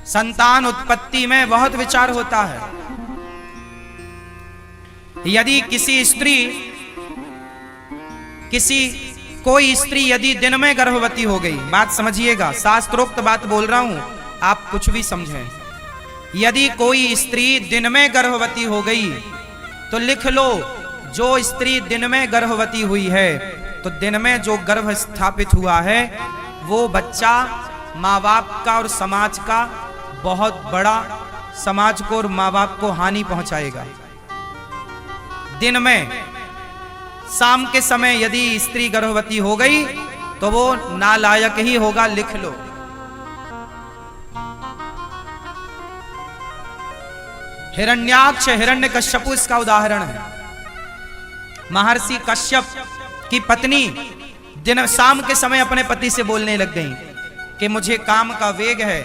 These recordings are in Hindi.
संतान उत्पत्ति में बहुत विचार होता है। यदि कोई स्त्री यदि दिन में गर्भवती हो गई, बात समझिएगा, शास्त्रोक्त बात बोल रहा हूं, आप कुछ भी समझें। यदि कोई स्त्री दिन में गर्भवती हो गई तो लिख लो, जो स्त्री दिन में गर्भवती हुई है तो दिन में जो गर्भ स्थापित हुआ है वो बच्चा माँ बाप का और समाज का बहुत बड़ा, समाज को और माँ बाप को हानि पहुंचाएगा। दिन में शाम के समय यदि स्त्री गर्भवती हो गई तो वो नालायक ही होगा, लिख लो। हिरण्याक्ष हिरण्यकश्यप इसका उदाहरण है। महर्षि कश्यप की पत्नी दिन शाम के समय अपने पति से बोलने लग गई कि मुझे काम का वेग है,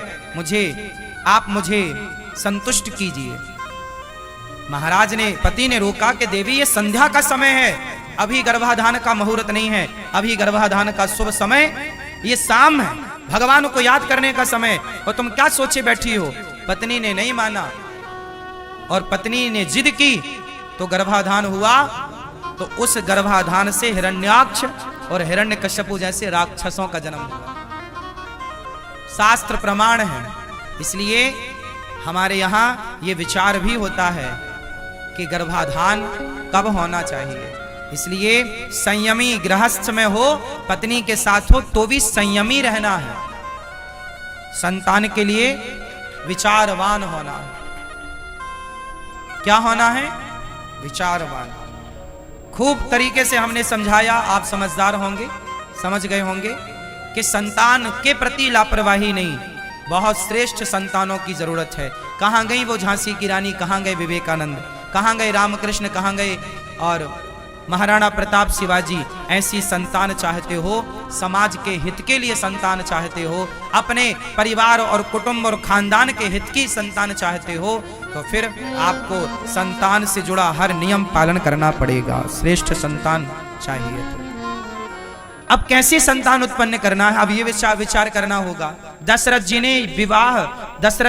आप मुझे संतुष्ट कीजिए। महाराज ने, पति ने रोका कि देवी ये संध्या का समय है, अभी गर्भाधान का मुहूर्त नहीं है, अभी गर्भाधान का शुभ समय ये शाम है, भगवान को याद करने का समय, और तुम क्या सोचे बैठी हो। पत्नी ने नहीं माना और पत्नी ने जिद की तो गर्भाधान हुआ। तो उस गर्भाधान से हिरण्याक्ष और हिरण्यकश्यप जैसे राक्षसों का जन्म हुआ। शास्त्र प्रमाण है। इसलिए हमारे यहाँ ये विचार भी होता है कि गर्भाधान कब होना चाहिए। इसलिए संयमी गृहस्थ में हो, पत्नी के साथ हो तो भी संयमी रहना है। संतान के लिए विचारवान होना है। क्या होना है? विचारवान। खूब तरीके से हमने समझाया, आप समझदार होंगे, समझ गए होंगे कि संतान के प्रति लापरवाही नहीं, बहुत श्रेष्ठ संतानों की जरूरत है। कहाँ गई वो झांसी की रानी, कहाँ गए विवेकानंद, कहाँ गए रामकृष्ण, कहाँ गए और महाराणा प्रताप शिवाजी। ऐसी संतान चाहते हो, समाज के हित के लिए संतान चाहते हो, अपने परिवार और कुटुंब और खानदान के हित की संतान चाहते हो, तो फिर आपको संतान से जुड़ा हर नियम पालन करना पड़ेगा। श्रेष्ठ संतान चाहिए। अब कैसे संतान उत्पन्न करना है, अब ये विचार करना होगा। दशरथ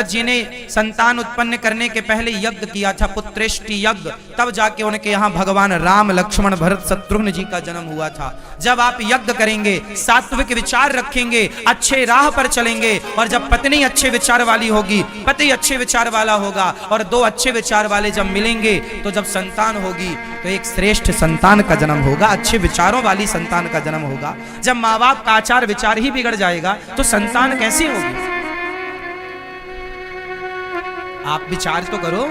जी ने संतान उत्पन्न करने के पहले यज्ञ किया था, पुत्रेष्टि यज्ञ, तब जाके उनके यहाँ भगवान राम, लक्ष्मण, भरत, शत्रुघ्न जी का जन्म हुआ था। जब आप यज्ञ करेंगे, सात्विक विचार रखेंगे, अच्छे राह पर चलेंगे, और जब पत्नी अच्छे विचार वाली होगी, पति अच्छे विचार वाला होगा, और दो अच्छे विचार वाले जब मिलेंगे तो जब संतान होगी तो एक श्रेष्ठ संतान का जन्म होगा, अच्छे विचारों वाली संतान का जन्म होगा। जब माँ बाप का आचार विचार ही बिगड़ जाएगा तो संतान कैसी होगी? आप विचार तो करो,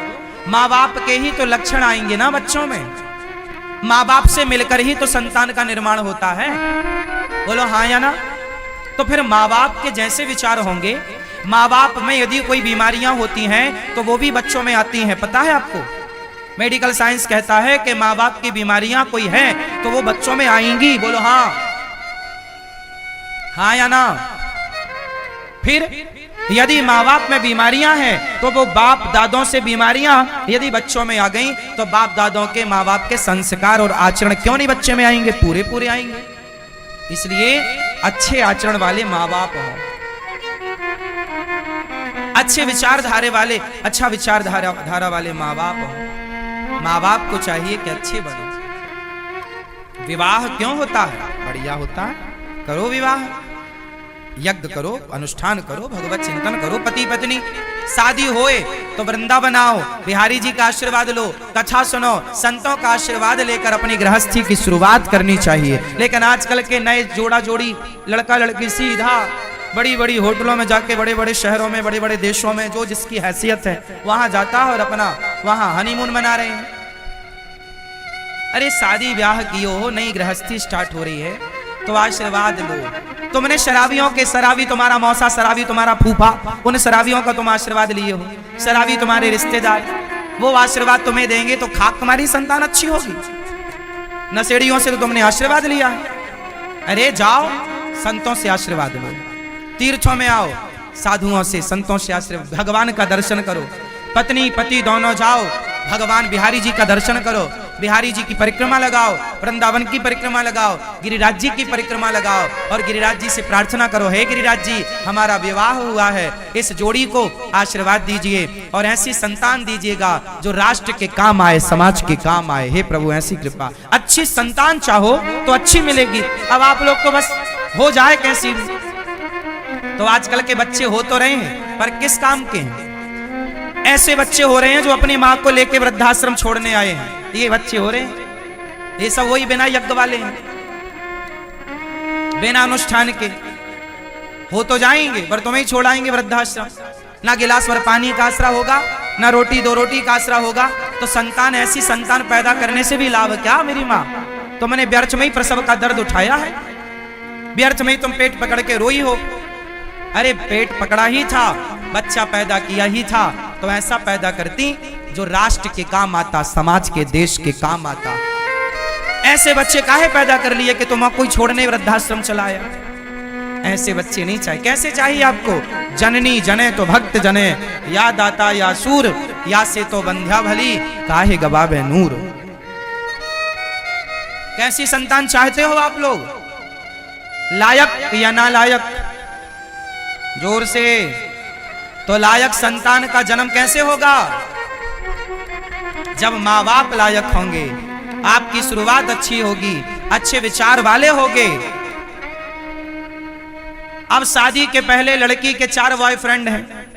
माँ बाप के ही तो लक्षण आएंगे ना बच्चों में, माँ बाप से मिलकर ही तो संतान का निर्माण होता है। बोलो हाँ या ना? तो फिर माँ बाप के जैसे विचार होंगे। माँ बाप में यदि कोई बीमारियां होती हैं तो वो भी बच्चों में आती हैं, पता है आपको? मेडिकल साइंस कहता है कि माँ बाप की बीमारियां कोई है तो वो बच्चों में आएंगी। बोलो हाँ, हाँ या ना? फिर यदि माँ बाप में बीमारियां हैं तो वो बाप दादों से बीमारियां यदि बच्चों में आ गई तो बाप दादों के, माँ बाप के संस्कार और आचरण क्यों नहीं बच्चे में आएंगे? पूरे पूरे आएंगे। इसलिए अच्छे आचरण वाले माँ बाप हो, अच्छे विचारधारे वाले, अच्छा विचारधारा वाले माँ बाप हो। माँ बाप को चाहिए कि अच्छे बनो। विवाह क्यों होता है? बढ़िया होता है, करो विवाह, यज्ञ करो, अनुष्ठान करो, भगवत चिंतन करो। पति पत्नी शादी होए तो वृंदावन आओ, बिहारी जी का आशीर्वाद लो, कथा सुनो, संतों का आशीर्वाद लेकर अपनी गृहस्थी की शुरुआत करनी चाहिए। लेकिन आजकल के नए जोड़ा जोड़ी, लड़का लड़की सीधा बड़ी बड़ी होटलों में जाके, बड़े बड़े शहरों में, बड़े बड़े देशों में, जो जिसकी हैसियत है वहां जाता है और अपना वहां हनीमून मना रहे हैं। अरे शादी ब्याह कियो हो, नई गृहस्थी स्टार्ट हो रही है तो आशीर्वाद लो। तुमने शराबियों के, शराबी तुम्हारा मौसा, शराबी तुम्हारा फूफा, उन शराबियों का तुम आशीर्वाद लिए हो, शराबी तुम्हारे रिश्तेदार, वो आशीर्वाद तुम्हें देंगे तो खाक तुम्हारी संतान अच्छी होगी। नशेड़ियों से तो तुमने आशीर्वाद लिया है। अरे जाओ संतों से आशीर्वाद लो, तीर्थों में आओ, साधुओं से, संतों से आशीर्वाद, भगवान का दर्शन करो, पत्नी पति दोनों जाओ, भगवान बिहारी जी का दर्शन करो, बिहारी जी की परिक्रमा लगाओ, वृंदावन की परिक्रमा लगाओ, गिरिराज जी की परिक्रमा लगाओ और गिरिराज जी से प्रार्थना करो, हे गिरिराज जी हमारा विवाह हुआ है, इस जोड़ी को आशीर्वाद दीजिए और ऐसी संतान दीजिएगा जो राष्ट्र के काम आए, समाज के काम आए। हे प्रभु ऐसी कृपा, अच्छी संतान चाहो तो अच्छी मिलेगी। अब आप लोग तो बस हो जाए कैसी भी, तो आजकल के बच्चे हो तो रहे हैं पर किस काम के हैं? ऐसे बच्चे हो रहे हैं जो अपनी माँ को लेकर वृद्धाश्रम छोड़ने आए हैं, ये बच्चे हो रहे हैं। ये सब वही बिना यज्ञ वाले हैं, बिना अनुष्ठान के हो तो जाएंगे पर तुम्हें छोड़ाएंगे वृद्धाश्रम। ना गिलास भर पानी का आसरा होगा, ना रोटी दो रोटी का आसरा होगा। तो संतान, ऐसी संतान पैदा करने से भी लाभ क्या? मेरी माँ तुमने व्यर्थ में ही प्रसव का दर्द उठाया है, व्यर्थ में ही तुम पेट पकड़ के रोई हो। अरे पेट पकड़ा ही था, बच्चा पैदा किया ही था, तो ऐसा पैदा करती जो राष्ट्र के काम आता, समाज के, देश के काम आता। ऐसे बच्चे काहे पैदा कर लिए कि तुम कोई छोड़ने वृद्धाश्रम चलाया? ऐसे बच्चे नहीं चाहिए। कैसे चाहिए आपको? जननी जने तो भक्त जने, या दाता या सूर, या से तो बंध्या भली, काहे गवावे नूर। कैसी संतान चाहते हो आप लोग? लायक या नालायक? जोर से। तो लायक संतान का जन्म कैसे होगा? जब माँ बाप लायक होंगे, आपकी शुरुआत अच्छी होगी, अच्छे विचार वाले होंगे। अब शादी के पहले लड़की के 4 बॉयफ्रेंड हैं,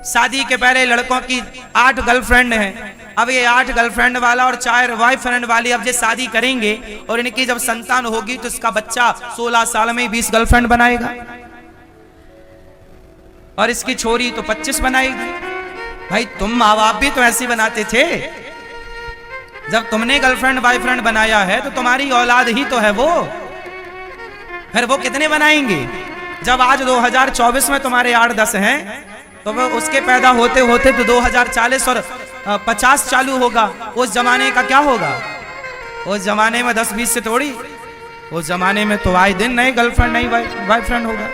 शादी के पहले लड़कों की 8 गर्लफ्रेंड हैं। अब ये 8 गर्लफ्रेंड वाला और 4 बॉयफ्रेंड वाली अब ये शादी करेंगे और इनकी जब संतान होगी तो इसका बच्चा 16 साल में 20 गर्लफ्रेंड बनाएगा और इसकी छोरी तो 25 बनाएगी। भाई तुम माँ बाप भी तो ऐसे बनाते थे। जब तुमने गर्लफ्रेंड बॉयफ्रेंड बनाया है तो तुम्हारी औलाद ही तो है वो, फिर वो कितने बनाएंगे? जब आज 2024 में तुम्हारे 8-10 हैं तो वो उसके पैदा होते होते तो 2040 और 50 चालू होगा। उस जमाने का क्या होगा? उस जमाने में 10-20 से थोड़ी, उस जमाने में तो आए दिन नए गर्लफ्रेंड नई बॉयफ्रेंड होगा।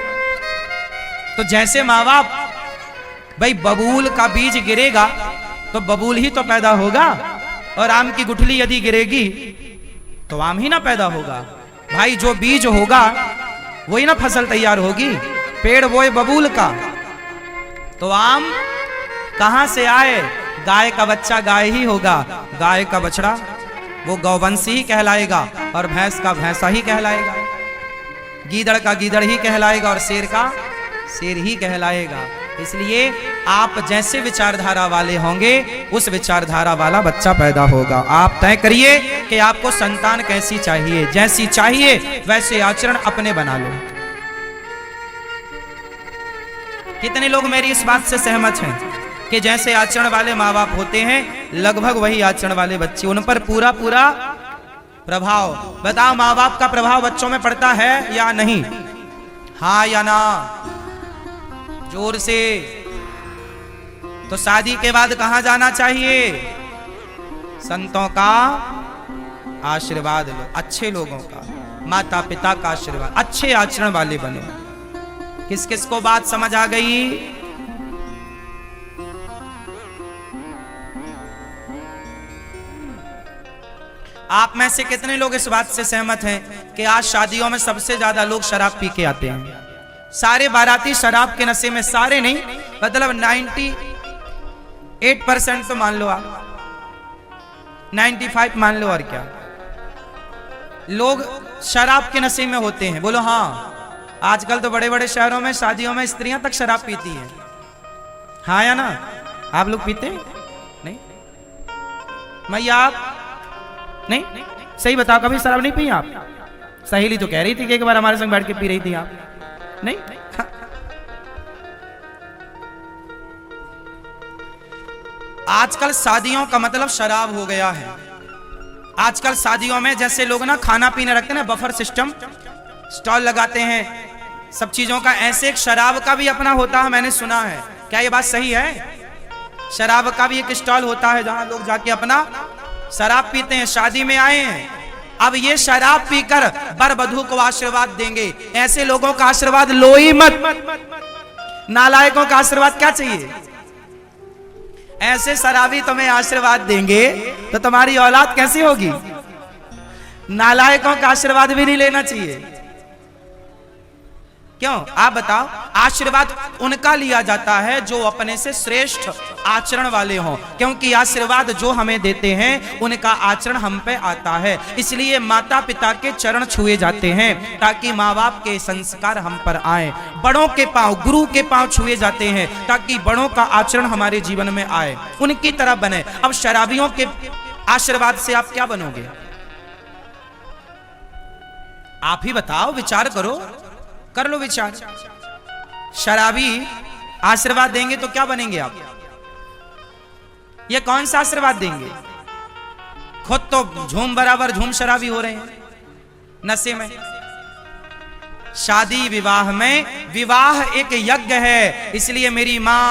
तो जैसे माँ बाप, भाई बबूल का बीज गिरेगा तो बबूल ही तो पैदा होगा, और आम की गुठली यदि गिरेगी तो आम ही ना पैदा होगा। भाई जो बीज होगा वही ना फसल तैयार होगी। पेड़ बोए बबूल का तो आम कहां से आए? गाय का बच्चा गाय ही होगा, गाय का बछड़ा वो गौवंशी ही कहलाएगा और भैंस का भैंसा ही कहलाएगा, गीदड़ का गीदड़ ही कहलाएगा और शेर का शेर ही कहलाएगा। इसलिए आप जैसे विचारधारा वाले होंगे उस विचारधारा वाला बच्चा पैदा होगा। आप तय करिए कि आपको संतान कैसी चाहिए, जैसी चाहिए वैसे आचरण अपने बना लो। कितने लोग मेरी इस बात से सहमत हैं कि जैसे आचरण वाले माँ बाप होते हैं लगभग वही आचरण वाले बच्चे, उन पर पूरा पूरा प्रभाव। बताओ माँ बाप का प्रभाव बच्चों में पड़ता है या नहीं? हाँ या ना? जोर से। तो शादी के बाद कहां जाना चाहिए? संतों का आशीर्वाद लो, अच्छे लोगों का, माता पिता का आशीर्वाद, अच्छे आचरण वाले बनो। किस किस को बात समझ आ गई? आप में से कितने लोग इस बात से सहमत हैं कि आज शादियों में सबसे ज्यादा लोग शराब पी के आते हैं? सारे बाराती शराब के नशे में, सारे नहीं मतलब 98% तो मान लो आप, 95 मान लो, और क्या लोग शराब के नशे में होते हैं? बोलो हाँ। आजकल तो बड़े बड़े शहरों में शादियों में स्त्रियां तक शराब पीती हैं। हाँ या ना? आप लोग पीते हैं? नहीं? मैया आप नहीं? सही बताओ, कभी शराब नहीं पी आप? सहेली तो कह रही थी कि एक बार हमारे संग बैठ के पी रही थी आप। नहीं? आजकल शादियों का मतलब शराब हो गया है। आजकल शादियों में जैसे लोग ना खाना पीने रखते हैं ना, बफर सिस्टम, स्टॉल लगाते हैं सब चीजों का, ऐसे एक शराब का भी अपना होता है, मैंने सुना है। क्या ये बात सही है? शराब का भी एक स्टॉल होता है जहां लोग जाके अपना शराब पीते हैं, शादी में आए हैं। अब ये शराब पीकर वर वधू को आशीर्वाद देंगे। ऐसे लोगों का आशीर्वाद लो ही मत। नालायकों का आशीर्वाद क्या चाहिए? ऐसे शराबी तुम्हें आशीर्वाद देंगे तो तुम्हारी औलाद कैसी होगी? नालायकों का आशीर्वाद भी नहीं लेना चाहिए। क्यों? आप बताओ। आशीर्वाद उनका लिया जाता है जो अपने से श्रेष्ठ आचरण वाले हों, क्योंकि आशीर्वाद जो हमें देते हैं उनका आचरण हम पे आता है। इसलिए माता पिता के चरण छुए जाते हैं ताकि माँ बाप के संस्कार हम पर आए। बड़ों के पांव, गुरु के पांव छुए जाते हैं ताकि बड़ों का आचरण हमारे जीवन में आए, उनकी तरह बने। अब शराबियों के आशीर्वाद से आप क्या बनोगे? आप ही बताओ, विचार करो, कर लो विचार। शराबी आशीर्वाद देंगे तो क्या बनेंगे आप? ये कौन सा आशीर्वाद देंगे? खुद तो झूम बराबर झूम शराबी हो रहे हैं नशे में। शादी विवाह में, विवाह एक यज्ञ है, इसलिए मेरी मां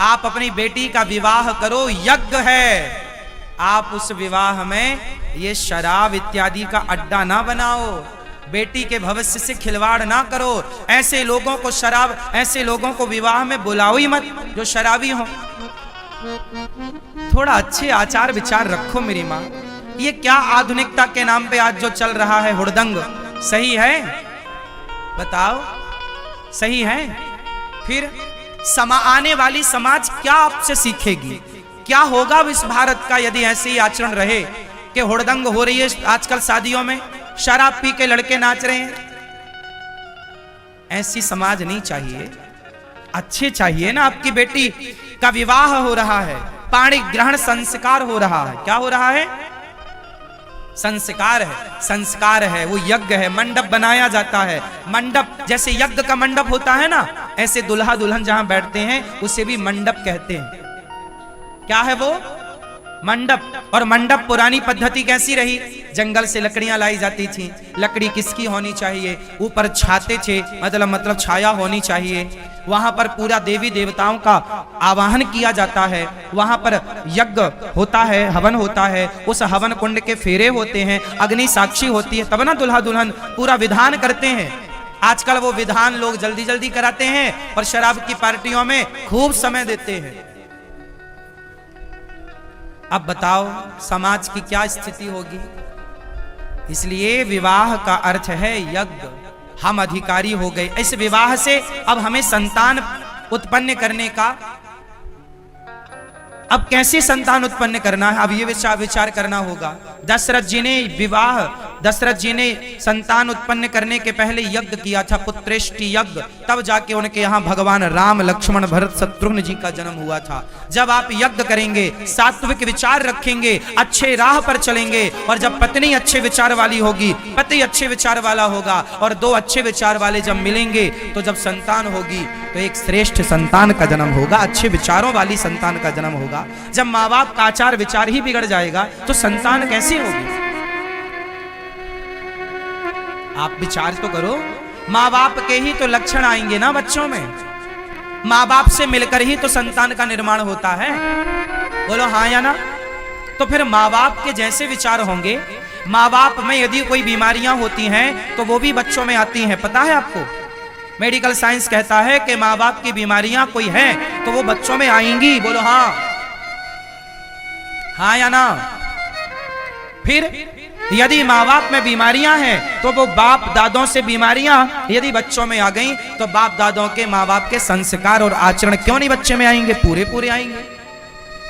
आप अपनी बेटी का विवाह करो, यज्ञ है। आप उस विवाह में ये शराब इत्यादि का अड्डा ना बनाओ, बेटी के भविष्य से खिलवाड़ ना करो। ऐसे लोगों को शराब, ऐसे लोगों को विवाह में बुलाओ ही मत जो शराबी हो। थोड़ा अच्छे आचार विचार रखो मेरी माँ। ये क्या आधुनिकता के नाम पे आज जो चल रहा है हुड़दंग, सही है? बताओ, सही है? फिर आने वाली समाज क्या आपसे सीखेगी? क्या होगा अब इस भारत का यदि ऐसे ही आचरण रहे कि हुड़दंग हो रही है आजकल शादियों में, शराब पी के लड़के नाच रहे हैं? ऐसी समाज नहीं चाहिए। अच्छे चाहिए ना। आपकी बेटी का विवाह हो रहा है, पाणी ग्रहण संस्कार हो रहा है। क्या हो रहा है? संस्कार है, संस्कार है, वो यज्ञ है। मंडप बनाया जाता है। मंडप जैसे यज्ञ का मंडप होता है ना, ऐसे दुल्हा दुल्हन जहां बैठते हैं उसे भी मंडप कहते हैं। क्या है वो? मंडप। और मंडप पुरानी पद्धति कैसी रही? जंगल से लकड़ियां लाई जाती थी। लकड़ी किसकी होनी चाहिए? ऊपर छाते थे, मतलब छाया होनी चाहिए। वहां पर पूरा देवी देवताओं का आवाहन किया जाता है। वहां पर यज्ञ होता है, हवन होता है। उस हवन कुंड के फेरे होते हैं, अग्नि साक्षी होती है, तब ना दुल्हा दुल्हन पूरा विधान करते हैं। आजकल वो विधान लोग जल्दी जल्दी कराते हैं और शराब की पार्टियों में खूब समय देते हैं। अब बताओ समाज की क्या स्थिति होगी? इसलिए विवाह का अर्थ है यज्ञ। हम अधिकारी हो गए इस विवाह से। अब हमें संतान उत्पन्न करने का, अब कैसे संतान उत्पन्न करना है, अब ये विचार करना होगा। दशरथ जी ने संतान उत्पन्न करने के पहले यज्ञ किया था, पुत्रेष्टि यज्ञ। तब जाके उनके यहाँ भगवान राम, लक्ष्मण, भरत, शत्रुघ्न जी का जन्म हुआ था। जब आप यज्ञ करेंगे, सात्विक विचार रखेंगे, अच्छे राह पर चलेंगे, और जब पत्नी अच्छे विचार वाली होगी, पति अच्छे विचार वाला होगा, और दो अच्छे विचार वाले जब मिलेंगे तो जब संतान होगी तो एक श्रेष्ठ संतान का जन्म होगा, अच्छे विचारों वाली संतान का जन्म होगा। जब माँ बाप का आचार विचार ही बिगड़ जाएगा तो संतान कैसी होगी? आप विचार तो करो। माँ बाप के ही तो लक्षण आएंगे ना बच्चों में। माँ बाप से मिलकर ही तो संतान का निर्माण होता है। बोलो हाँ या ना? तो फिर माँ बाप के जैसे विचार होंगे। माँ बाप में यदि कोई बीमारियां होती हैं तो वो भी बच्चों में आती हैं, पता है आपको? मेडिकल साइंस कहता है कि माँ बाप की बीमारियां कोई हैं तो वो बच्चों में आएंगी। बोलो हाँ, हाँ या ना? फिर यदि माँ बाप में बीमारियां हैं तो वो बाप दादों से बीमारियां यदि बच्चों में आ गई तो बाप दादों के, माँ बाप के संस्कार और आचरण क्यों नहीं बच्चे में आएंगे? पूरे पूरे आएंगे।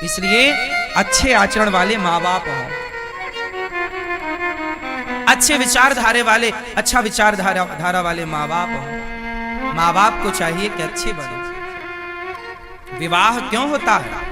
इसलिए अच्छे आचरण वाले माँ बाप हों, अच्छे विचारधारे वाले, अच्छा विचारधारा वाले माँ बाप हों। माँ बाप को चाहिए कि अच्छे बने। विवाह क्यों होता है?